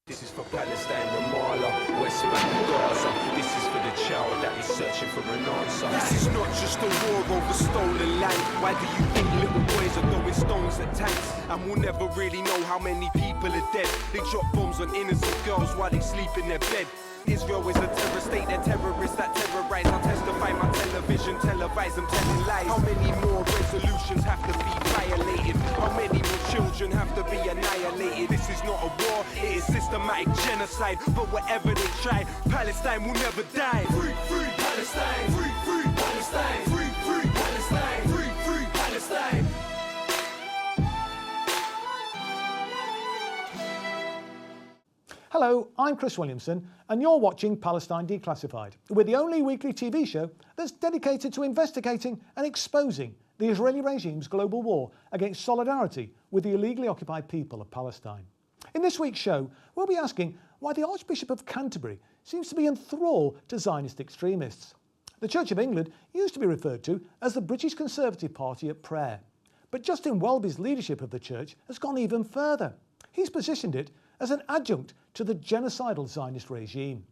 This is for Palestine, Ramallah, West Bank, Gaza. This is for the child that is searching for an answer. This is not just a war over stolen land. Why do you think little boys are throwing stones at tanks? And we'll never really know how many people are dead. They drop bombs on innocent girls while they sleep in their bed. Israel is a terror state, they're terrorists that terrorize. I'll testify my television, televise, I'm telling lies. How many more resolutions have to be violated? How many more children have to be annihilated? This is not a war, it is systematic genocide. But whatever they try, Palestine will never die. Free, free Palestine, free, free Palestine, free, free Palestine, free, free Palestine. Hello, I'm Chris Williamson and you're watching Palestine Declassified. We're the only weekly TV show that's dedicated to investigating and exposing the Israeli regime's global war against solidarity with the illegally occupied people of Palestine. In this week's show, we'll be asking why the Archbishop of Canterbury seems to be in thrall to Zionist extremists. The Church of England used to be referred to as the British Conservative Party at prayer. But Justin Welby's leadership of the church has gone even further. He's positioned it as an adjunct to the genocidal Zionist regime.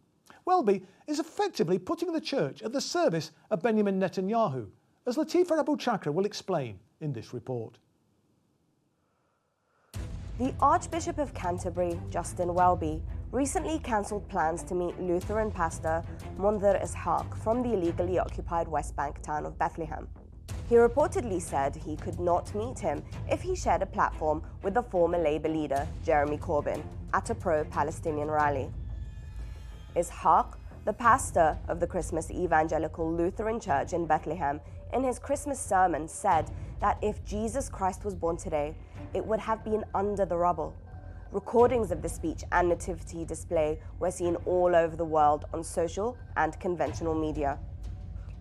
Welby is effectively putting the church at the service of Benjamin Netanyahu, as Latifa Abu Chakra will explain in this report. The Archbishop of Canterbury, Justin Welby, recently cancelled plans to meet Lutheran pastor Munzir Ishaq from the illegally occupied West Bank town of Bethlehem. He reportedly said he could not meet him if he shared a platform with the former Labour leader, Jeremy Corbyn, at a pro-Palestinian rally. Ishaq, the pastor of the Christmas Evangelical Lutheran Church in Bethlehem, in his Christmas sermon said that if Jesus Christ was born today, it would have been under the rubble. Recordings of the speech and nativity display were seen all over the world on social and conventional media.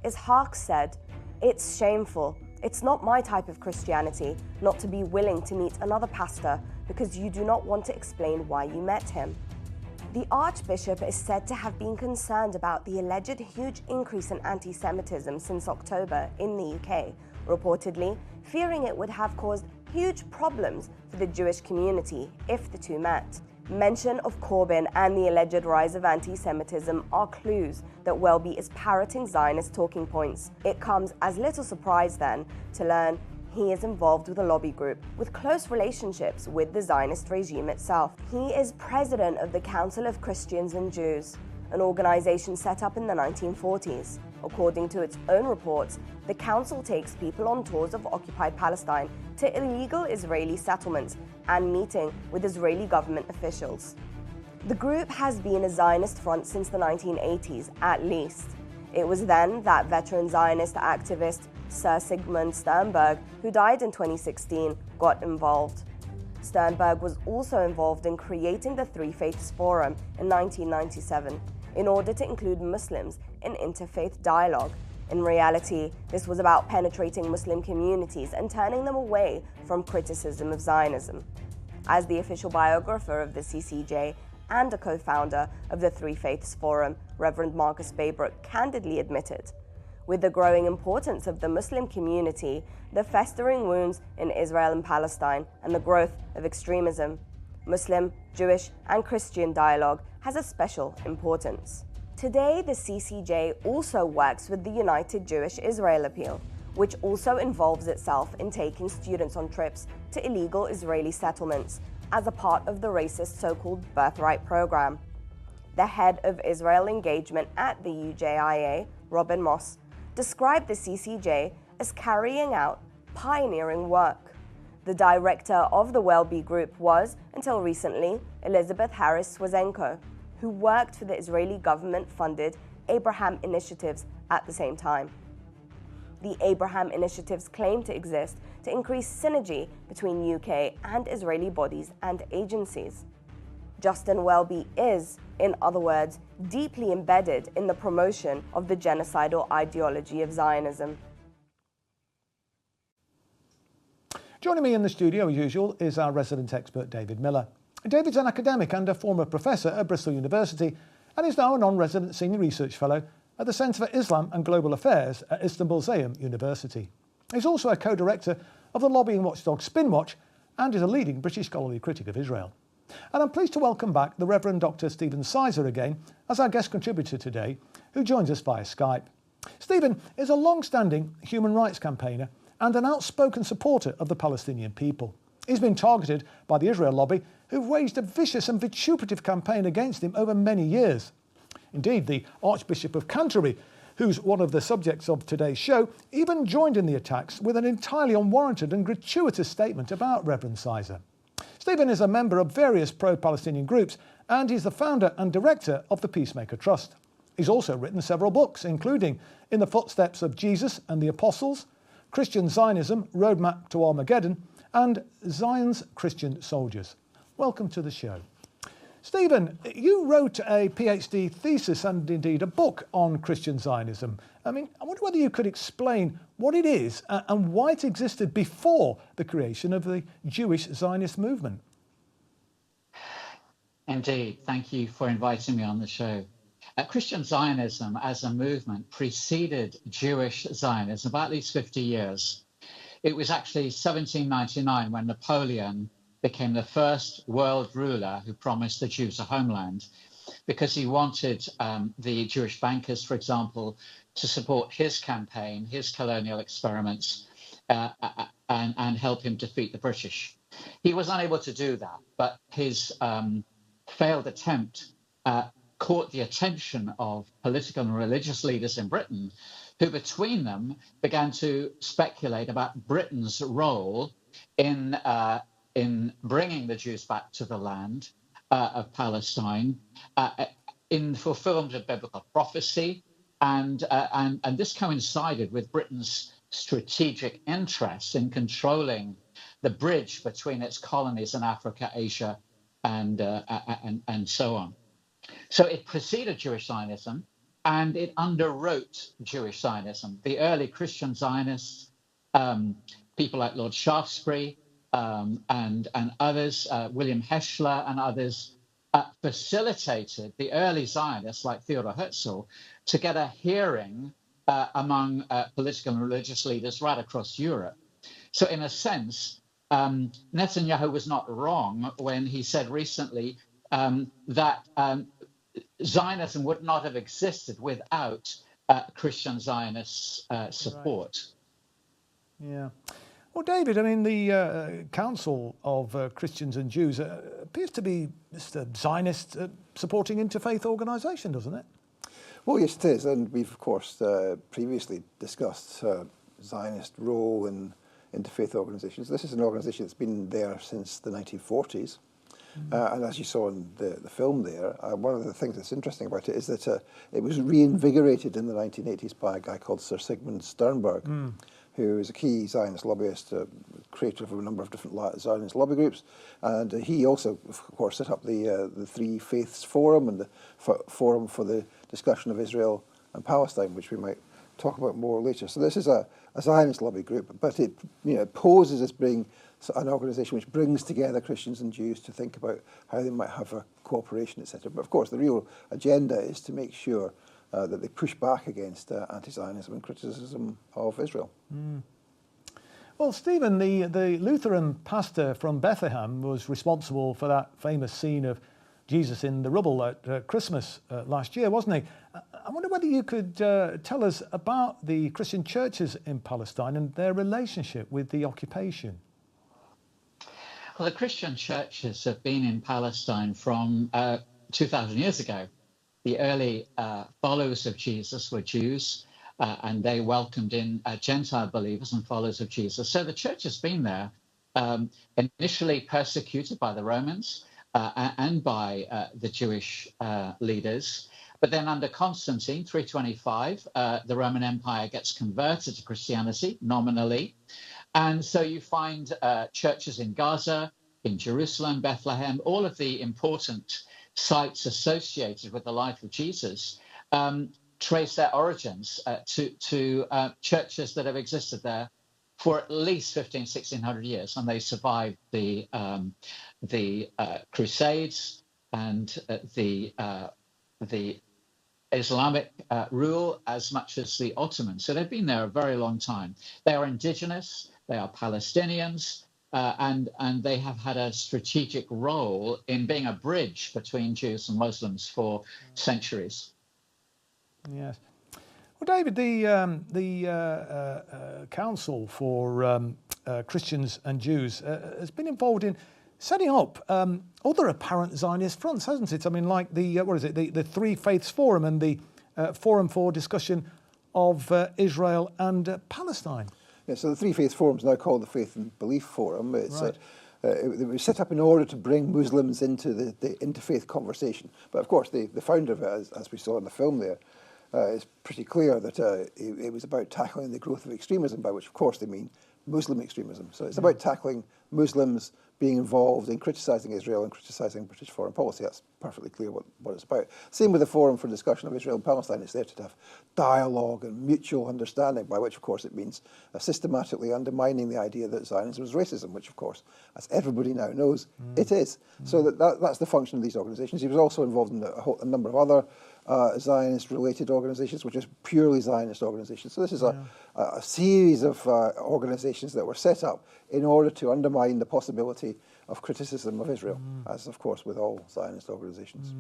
Ishaq said, "It's shameful. It's not my type of Christianity not to be willing to meet another pastor because you do not want to explain why you met him." The Archbishop is said to have been concerned about the alleged huge increase in anti-Semitism since October in the UK, reportedly fearing it would have caused huge problems for the Jewish community if the two met. Mention of Corbyn and the alleged rise of anti-Semitism are clues that Welby is parroting Zionist talking points. It comes as little surprise then to learn he is involved with a lobby group with close relationships with the Zionist regime itself. He is president of the Council of Christians and Jews, an organization set up in the 1940s. According to its own reports, the council takes people on tours of occupied Palestine to illegal Israeli settlements and meeting with Israeli government officials. The group has been a Zionist front since the 1980s, at least. It was then that veteran Zionist activist Sir Sigmund Sternberg, who died in 2016, got involved. Sternberg was also involved in creating the Three Faiths Forum in 1997 in order to include Muslims in interfaith dialogue. In reality, this was about penetrating Muslim communities and turning them away from criticism of Zionism. As the official biographer of the CCJ and a co-founder of the Three Faiths Forum, Reverend Marcus Baybrook candidly admitted, with the growing importance of the Muslim community, the festering wounds in Israel and Palestine, and the growth of extremism, Muslim, Jewish, and Christian dialogue has a special importance. Today, the CCJ also works with the United Jewish Israel Appeal, which also involves itself in taking students on trips to illegal Israeli settlements as a part of the racist so-called Birthright program. The head of Israel engagement at the UJIA, Robin Moss, described the CCJ as carrying out pioneering work. The director of the Welby Group was, until recently, Elizabeth Harris-Swazenko, who worked for the Israeli government-funded Abraham Initiatives at the same time. The Abraham Initiatives claim to exist to increase synergy between UK and Israeli bodies and agencies. Justin Welby is, in other words, deeply embedded in the promotion of the genocidal ideology of Zionism. Joining me in the studio, as usual, is our resident expert, David Miller. David's an academic and a former professor at Bristol University and is now a non-resident senior research fellow at the Centre for Islam and Global Affairs at Istanbul Zeyim University. He's also a co-director of the lobbying watchdog Spinwatch and is a leading British scholarly critic of Israel. And I'm pleased to welcome back the Reverend Dr. Stephen Sizer again as our guest contributor today, who joins us via Skype. Stephen is a long-standing human rights campaigner and an outspoken supporter of the Palestinian people. He's been targeted by the Israel lobby, who've waged a vicious and vituperative campaign against him over many years. Indeed, the Archbishop of Canterbury, who's one of the subjects of today's show, even joined in the attacks with an entirely unwarranted and gratuitous statement about Reverend Sizer. Stephen is a member of various pro-Palestinian groups, and he's the founder and director of the Peacemaker Trust. He's also written several books, including In the Footsteps of Jesus and the Apostles, Christian Zionism, Roadmap to Armageddon, and Zion's Christian Soldiers. Welcome to the show. Stephen, you wrote a PhD thesis and indeed a book on Christian Zionism. I wonder whether you could explain what it is and why it existed before the creation of the Jewish Zionist movement. Indeed. Thank you for inviting me on the show. Christian Zionism as a movement preceded Jewish Zionism by at least 50 years. It was actually 1799 when Napoleon became the first world ruler who promised the Jews a homeland, because he wanted the Jewish bankers, for example, to support his campaign, his colonial experiments, and help him defeat the British. He was unable to do that, but his failed attempt caught the attention of political and religious leaders in Britain, who between them began to speculate about Britain's role in bringing the Jews back to the land of Palestine, in fulfillment of biblical prophecy, and this coincided with Britain's strategic interest in controlling the bridge between its colonies in Africa, Asia, and so on. So it preceded Jewish Zionism, and it underwrote Jewish Zionism. The early Christian Zionists, people like Lord Shaftesbury, and others, William Heschler and others, facilitated the early Zionists like Theodor Herzl to get a hearing among political and religious leaders right across Europe. So in a sense, Netanyahu was not wrong when he said recently that Zionism would not have existed without Christian Zionist support. Right. Yeah. Well, David, the Council of Christians and Jews appears to be just a Zionist supporting interfaith organisation, doesn't it? Well, yes, it is. And we've, of course, previously discussed Zionist role in interfaith organisations. This is an organisation that's been there since the 1940s. And as you saw in the film there, one of the things that's interesting about it is that it was reinvigorated in the 1980s by a guy called Sir Sigmund Sternberg, who is a key Zionist lobbyist, creator of a number of different Zionist lobby groups. And he also, of course, set up the Three Faiths Forum and the Forum for the Discussion of Israel and Palestine, which we might talk about more later. So this is a Zionist lobby group, but it poses as being an organisation which brings together Christians and Jews to think about how they might have a cooperation, etc. But of course, the real agenda is to make sure that they push back against anti-Zionism and criticism of Israel. Well, Stephen, the Lutheran pastor from Bethlehem was responsible for that famous scene of Jesus in the rubble at Christmas last year, wasn't he? I wonder whether you could tell us about the Christian churches in Palestine and their relationship with the occupation. Well, the Christian churches have been in Palestine from 2,000 years ago. The early followers of Jesus were Jews, and they welcomed in Gentile believers and followers of Jesus. So the church has been there, initially persecuted by the Romans and by the Jewish leaders. But then under Constantine, 325, the Roman Empire gets converted to Christianity nominally. And so you find churches in Gaza, in Jerusalem, Bethlehem, all of the important sites associated with the life of Jesus trace their origins to churches that have existed there for at least 1600 years, and they survived the Crusades and the Islamic rule as much as the Ottomans. So they've been there a very long time. They are indigenous, they are Palestinians, and they have had a strategic role in being a bridge between Jews and Muslims for centuries. Yes. Well, David, the Council for Christians and Jews has been involved in setting up other apparent Zionist fronts, hasn't it? I mean, like the Three Faiths Forum and the Forum for Discussion of Israel and Palestine. Yeah, so the Three Faiths Forum is now called the Faith and Belief Forum. It's Right. It was set up in order to bring Muslims into the interfaith conversation. But of course, the founder of it, as we saw in the film there, is pretty clear that it was about tackling the growth of extremism, by which, of course, they mean Muslim extremism. So it's about tackling Muslims being involved in criticising Israel and criticising British foreign policy. That's perfectly clear what it's about. Same with the Forum for Discussion of Israel and Palestine. It's there to have dialogue and mutual understanding, by which, of course, it means systematically undermining the idea that Zionism is racism, which, of course, as everybody now knows, it is. So that's the function of these organisations. He was also involved in a number of other Zionist-related organisations, which is purely Zionist organisations. So this is a series of organisations that were set up in order to undermine the possibility of criticism of Israel, as of course with all Zionist organisations.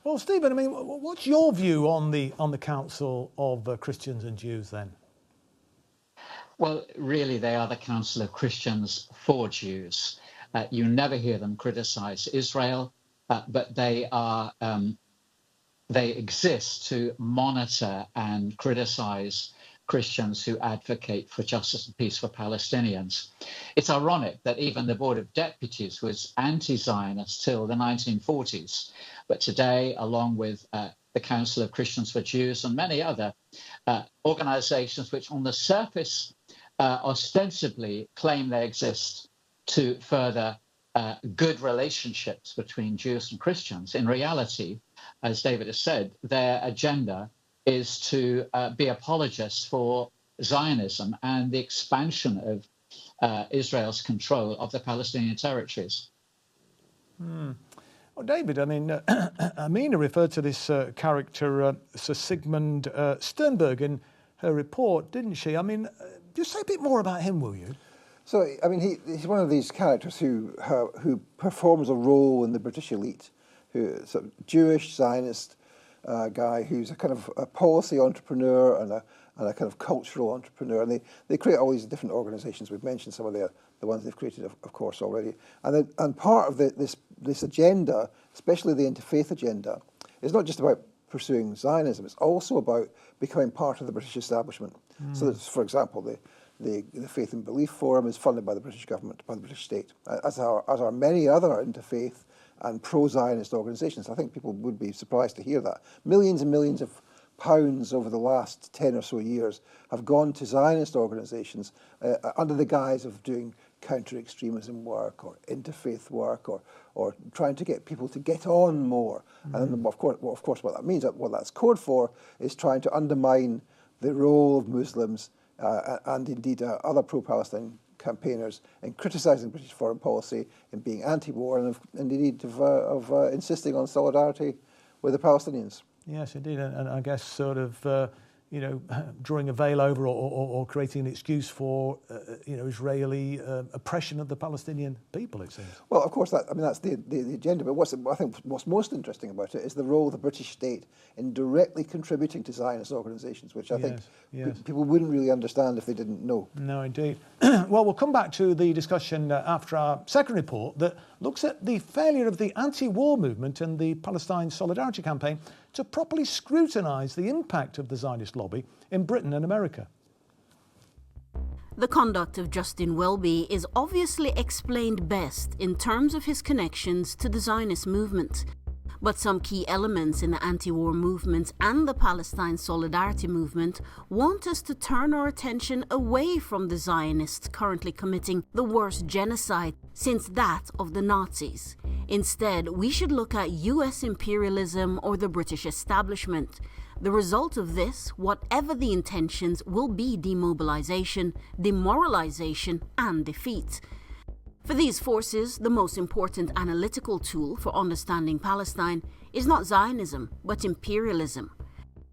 Well, Stephen, I mean, what's your view on the Council of Christians and Jews then? Well, really, they are the Council of Christians for Jews. You never hear them criticise Israel, but they are they exist to monitor and criticise Christians who advocate for justice and peace for Palestinians. It's ironic that even the Board of Deputies was anti-Zionist till the 1940s, but today, along with the Council of Christians for Jews and many other organisations which on the surface ostensibly claim they exist to further good relationships between Jews and Christians, in reality, as David has said, their agenda is to be apologists for Zionism and the expansion of Israel's control of the Palestinian territories. Well, David, I mean, Amina referred to this character, Sir Sigmund Sternberg, in her report, didn't she? I mean, just say a bit more about him, will you? So, I mean, he's one of these characters who performs a role in the British elite, who's a Jewish Zionist guy who's a kind of a policy entrepreneur and a kind of cultural entrepreneur. And they create all these different organisations. We've mentioned some of the ones they've created, of course, already. And part of this agenda, especially the interfaith agenda, is not just about pursuing Zionism. It's also about becoming part of the British establishment. So that, for example, the Faith and Belief Forum is funded by the British government, by the British state, as are many other interfaith and pro-Zionist organisations. I think people would be surprised to hear that. Millions and millions of pounds over the last 10 or so years have gone to Zionist organisations under the guise of doing counter-extremism work or interfaith work or trying to get people to get on more. And of course what that means, what that's code for, is trying to undermine the role of Muslims and indeed other pro-Palestine campaigners in criticising British foreign policy, in being anti-war, and indeed of insisting on solidarity with the Palestinians. Yes, indeed, and I guess sort of, drawing a veil over or creating an excuse for, Israeli oppression of the Palestinian people, it seems. Well, of course, that's the agenda. But I think what's most interesting about it is the role of the British state in directly contributing to Zionist organisations, which I think people wouldn't really understand if they didn't know. No, indeed. Well, we'll come back to the discussion after our second report that looks at the failure of the anti-war movement and the Palestine Solidarity Campaign to properly scrutinise the impact of the Zionist lobby in Britain and America. The conduct of Justin Welby is obviously explained best in terms of his connections to the Zionist movement. But some key elements in the anti-war movement and the Palestine Solidarity movement want us to turn our attention away from the Zionists currently committing the worst genocide since that of the Nazis. Instead, we should look at US imperialism or the British establishment. The result of this, whatever the intentions, will be demobilization, demoralization, and defeat. For these forces, the most important analytical tool for understanding Palestine is not Zionism, but imperialism.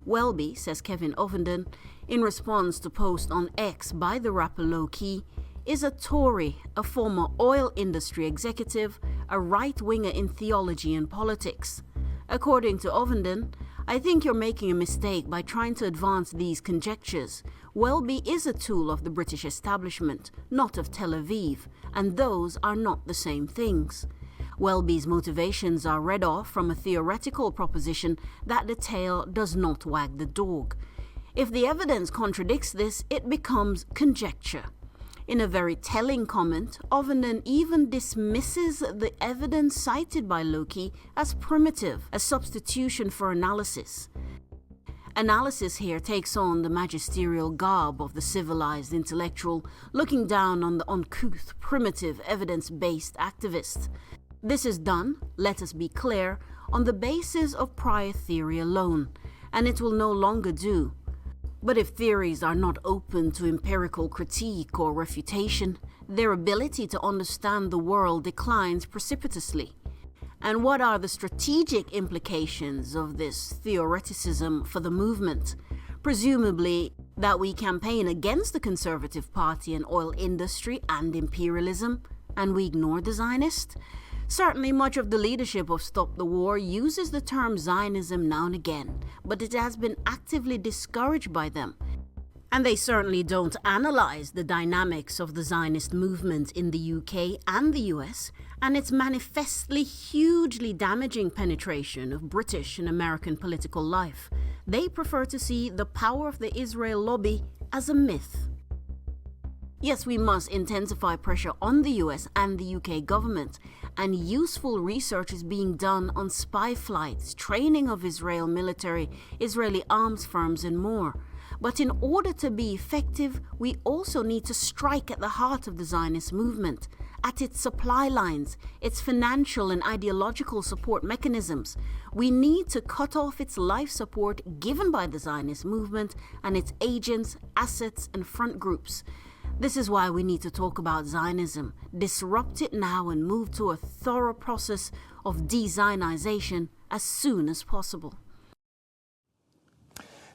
Welby, says Kevin Ovenden, in response to post on X by the rapper Low Key, is a Tory, a former oil industry executive, a right-winger in theology and politics. According to Ovenden, I think you're making a mistake by trying to advance these conjectures. Welby is a tool of the British establishment, not of Tel Aviv, and those are not the same things. Welby's motivations are read off from a theoretical proposition that the tail does not wag the dog. If the evidence contradicts this, it becomes conjecture. In a very telling comment, Ovenden even dismisses the evidence cited by Loki as primitive, a substitution for analysis. Analysis here takes on the magisterial garb of the civilized intellectual, looking down on the uncouth, primitive, evidence-based activist. This is done, let us be clear, on the basis of prior theory alone, and it will no longer do. But if theories are not open to empirical critique or refutation, their ability to understand the world declines precipitously. And what are the strategic implications of this theoreticism for the movement? Presumably that we campaign against the Conservative Party and oil industry and imperialism, and we ignore the Zionists? Certainly much of the leadership of Stop the War uses the term Zionism now and again, but it has been actively discouraged by them. And they certainly don't analyze the dynamics of the Zionist movement in the UK and the US, and its manifestly hugely damaging penetration of British and American political life. They prefer to see the power of the Israel lobby as a myth. Yes, we must intensify pressure on the US and the UK government, and useful research is being done on spy flights, training of Israel military, Israeli arms firms and more. But in order to be effective, we also need to strike at the heart of the Zionist movement, at its supply lines, its financial and ideological support mechanisms. We need to cut off its life support given by the Zionist movement and its agents, assets and front groups. This is why we need to talk about Zionism, disrupt it now and move to a thorough process of de-Zionization as soon as possible.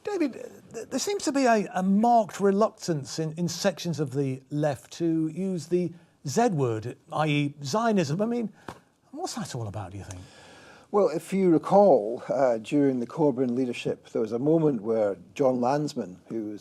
David, there seems to be a marked reluctance in sections of the left to use the Z word, i.e. Zionism. I mean, what's that all about, do you think? Well, if you recall, during the Corbyn leadership, there was a moment where John Landsman, who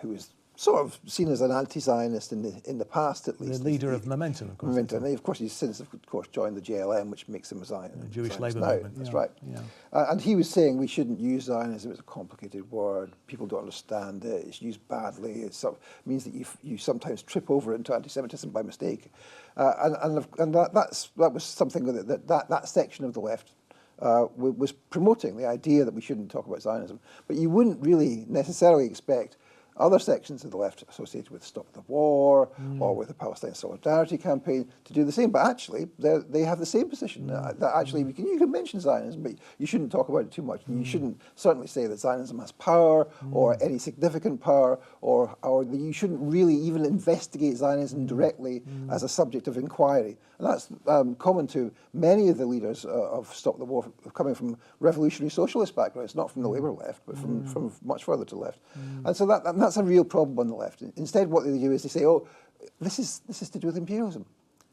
was sort of seen as an anti-Zionist in the past, at least. The leader of Momentum, of course. Momentum. And of course, he's since, of course, joined the JLM, which makes him a Zionist. The Jewish Zionist Labour now. movement. That's yeah. right. Yeah. And he was saying we shouldn't use Zionism. It's a complicated word. People don't understand it. It's used badly. It sort of means that you sometimes trip over into anti-Semitism by mistake. And that was something that section of the left was promoting, the idea that we shouldn't talk about Zionism. But you wouldn't really necessarily expect other sections of the left associated with Stop the War or with the Palestine Solidarity Campaign to do the same. But actually, they have the same position. That actually, you can mention Zionism, but you shouldn't talk about it too much. You shouldn't certainly say that Zionism has power or any significant power, or that you shouldn't really even investigate Zionism directly as a subject of inquiry. And that's common to many of the leaders of Stop the War, coming from revolutionary socialist backgrounds, not from the Labour left, but from much further to the left. And so that's a real problem on the left. Instead, what they do is they say, "Oh, this is to do with imperialism,"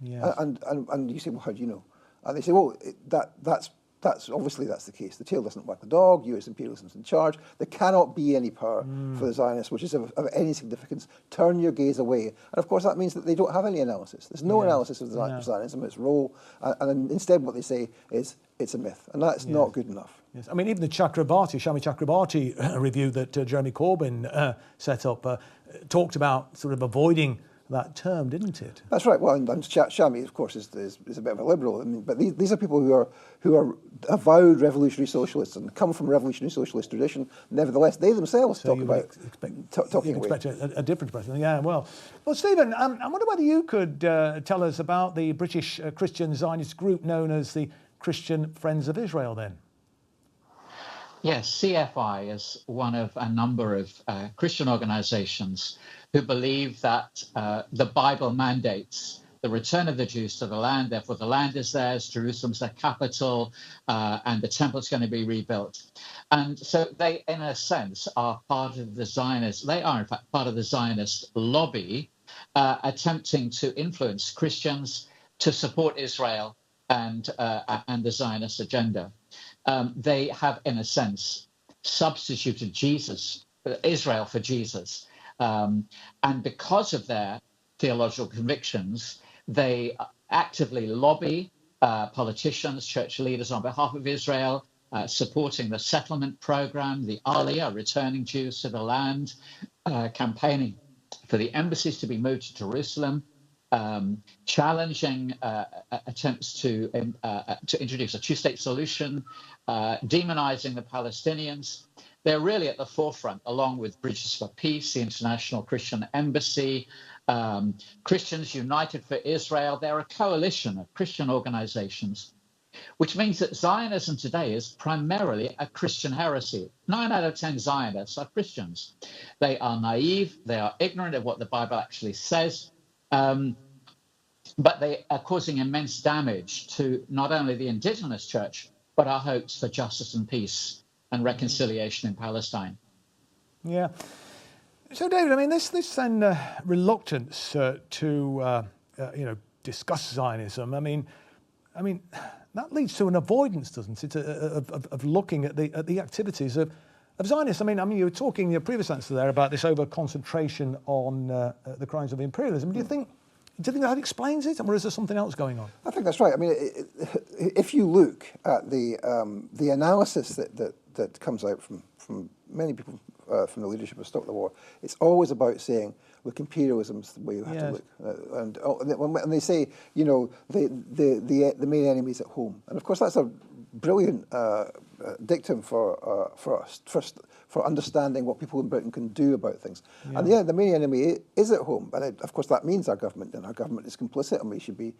and you say, "Well, how do you know?" And they say, "Well, that's obviously that's the case. The tail doesn't wag the dog. U.S. imperialism's in charge. There cannot be any power for the Zionists, which is of any significance. Turn your gaze away." And of course, that means that they don't have any analysis. There's no analysis of Zionism, its role, and instead, what they say is it's a myth, and that's not good enough. Yes. I mean, even the Shami Chakrabarti review that Jeremy Corbyn set up talked about sort of avoiding that term, didn't it? That's right. Well, and Shami, of course, is a bit of a liberal. I mean, but these are people who are avowed revolutionary socialists and come from revolutionary socialist tradition. Nevertheless, they themselves talk about talking away. Expect a different person. Yeah. Well, Stephen, I wonder whether you could tell us about the British Christian Zionist group known as the Christian Friends of Israel, then. Yes, CFI is one of a number of Christian organizations who believe that the Bible mandates the return of the Jews to the land. Therefore, the land is theirs, Jerusalem's their capital, and the temple's going to be rebuilt. And so they, in a sense, are part of the Zionist, they are in fact part of the Zionist lobby, attempting to influence Christians to support Israel and the Zionist agenda. They have, in a sense, substituted Israel for Jesus. And because of their theological convictions, they actively lobby politicians, church leaders on behalf of Israel, supporting the settlement program, the Aliyah, returning Jews to the land, campaigning for the embassies to be moved to Jerusalem, challenging attempts to introduce a two-state solution, demonizing the Palestinians. They're really at the forefront, along with Bridges for Peace, the International Christian Embassy, Christians United for Israel. They're a coalition of Christian organizations, which means that Zionism today is primarily a Christian heresy. 9 out of 10 Zionists are Christians. They are naive, they are ignorant of what the Bible actually says, but they are causing immense damage to not only the indigenous church, but our hopes for justice and peace and reconciliation in Palestine. Yeah. So, David, I mean, this then reluctance to discuss Zionism. I mean, that leads to an avoidance, doesn't it, of looking at the activities of Zionists. I mean, you were talking in your previous answer there about this over concentration on the crimes of imperialism. Do you think that explains it, or is there something else going on? I think that's right. I mean, if you look at the analysis that comes out from many people from the leadership of Stop the War, it's always about saying, look, imperialism's the way you have to look. And they say, the main enemy is at home. And of course, that's a brilliant dictum for us, for understanding what people in Britain can do about things. Yeah. And the main enemy is at home. And of course, that means our government, and our government is complicit, and we should be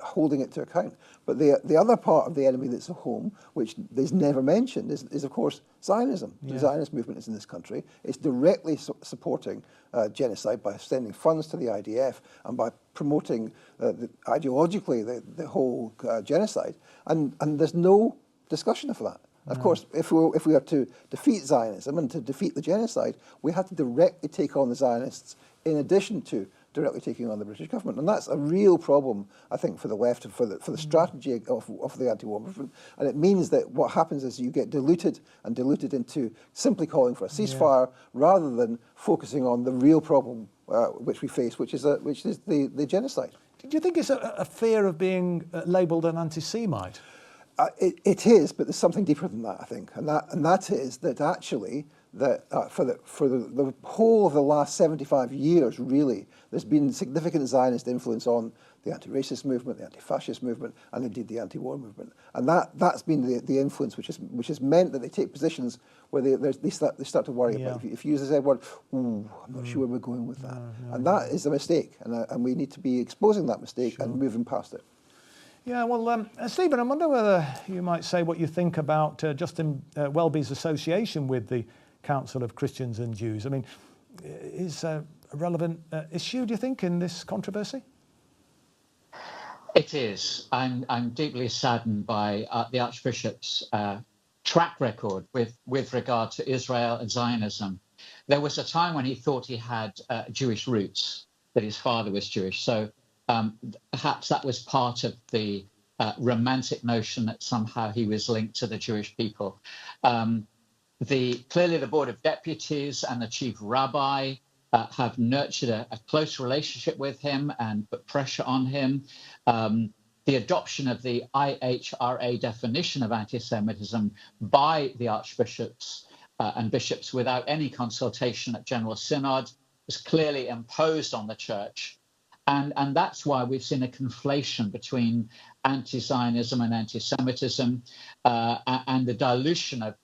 holding it to account. But the other part of the enemy that's at home, which is never mentioned, is of course Zionism. Yeah. The Zionist movement is in this country. It's directly supporting genocide by sending funds to the IDF and by promoting ideologically the whole genocide. And there's no discussion of that. Of course, if we are to defeat Zionism and to defeat the genocide, we have to directly take on the Zionists in addition to directly taking on the British government. And that's a real problem, I think, for the left and for the strategy of the anti-war movement. And it means that what happens is you get diluted into simply calling for a ceasefire rather than focusing on the real problem which we face, which is the genocide. Do you think it's a fear of being labelled an anti-Semite? It is, but there's something deeper than that, I think, and that is that actually for the whole of the last 75 years, really, there's been significant Zionist influence on the anti-racist movement, the anti-fascist movement, and indeed the anti-war movement, and that's been the influence which has meant that they take positions where they start to worry about. If you use the Z word, I'm not sure where we're going with that, and that is a mistake, and we need to be exposing that mistake and moving past it. Yeah, well, Stephen, I wonder whether you might say what you think about Justin Welby's association with the Council of Christians and Jews. I mean, is a relevant issue, do you think, in this controversy? It is. I'm deeply saddened by the Archbishop's track record with regard to Israel and Zionism. There was a time when he thought he had Jewish roots, that his father was Jewish. So perhaps that was part of the romantic notion that somehow he was linked to the Jewish people. Clearly the Board of Deputies and the Chief Rabbi have nurtured a close relationship with him and put pressure on him. The adoption of the IHRA definition of anti-Semitism by the archbishops and bishops without any consultation at General Synod was clearly imposed on the church. And that's why we've seen a conflation between anti-Zionism and anti-Semitism and the dilution of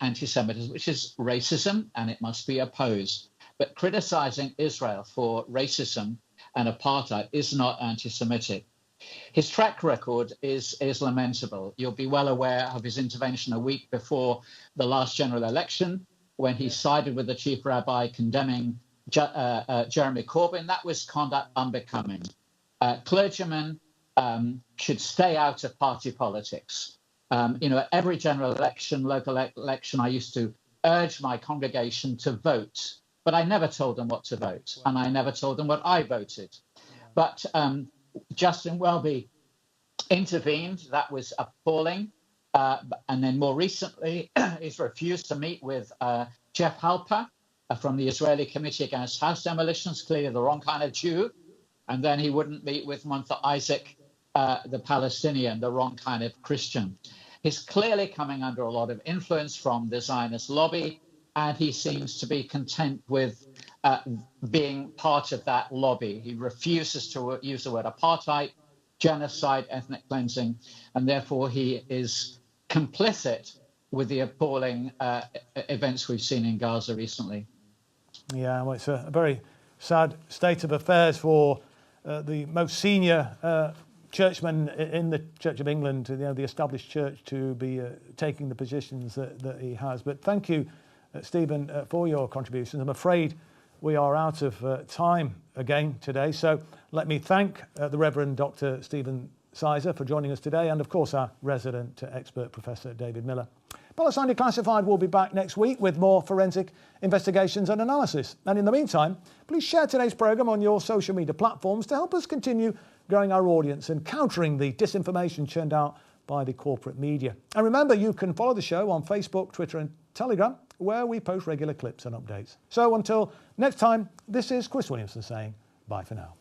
anti-Semitism, which is racism, and it must be opposed. But criticizing Israel for racism and apartheid is not anti-Semitic. His track record is lamentable. You'll be well aware of his intervention a week before the last general election, when he sided with the chief rabbi condemning Jeremy Corbyn. That was conduct unbecoming. Clergymen should stay out of party politics. At every general election, local election, I used to urge my congregation to vote but I never told them what to vote, and I never told them what I voted. But Justin Welby intervened. That was appalling. And then more recently, he's refused to meet with Jeff Halper from the Israeli Committee Against House Demolitions, clearly the wrong kind of Jew. And then he wouldn't meet with Munther Isaac, the Palestinian, the wrong kind of Christian. He's clearly coming under a lot of influence from the Zionist lobby, and he seems to be content with being part of that lobby. He refuses to use the word apartheid, genocide, ethnic cleansing, and therefore he is complicit with the appalling events we've seen in Gaza recently. Yeah, well, it's a very sad state of affairs for the most senior churchman in the Church of England, the established church, to be taking the positions that he has. But thank you, Stephen, for your contributions. I'm afraid we are out of time again today, so let me thank the Reverend Dr. Stephen Sizer for joining us today, and of course our resident expert, Professor David Miller. Palestine Declassified will be back next week with more forensic investigations and analysis. And in the meantime, please share today's programme on your social media platforms to help us continue growing our audience and countering the disinformation churned out by the corporate media. And remember, you can follow the show on Facebook, Twitter and Telegram, where we post regular clips and updates. So until next time, this is Chris Williamson saying bye for now.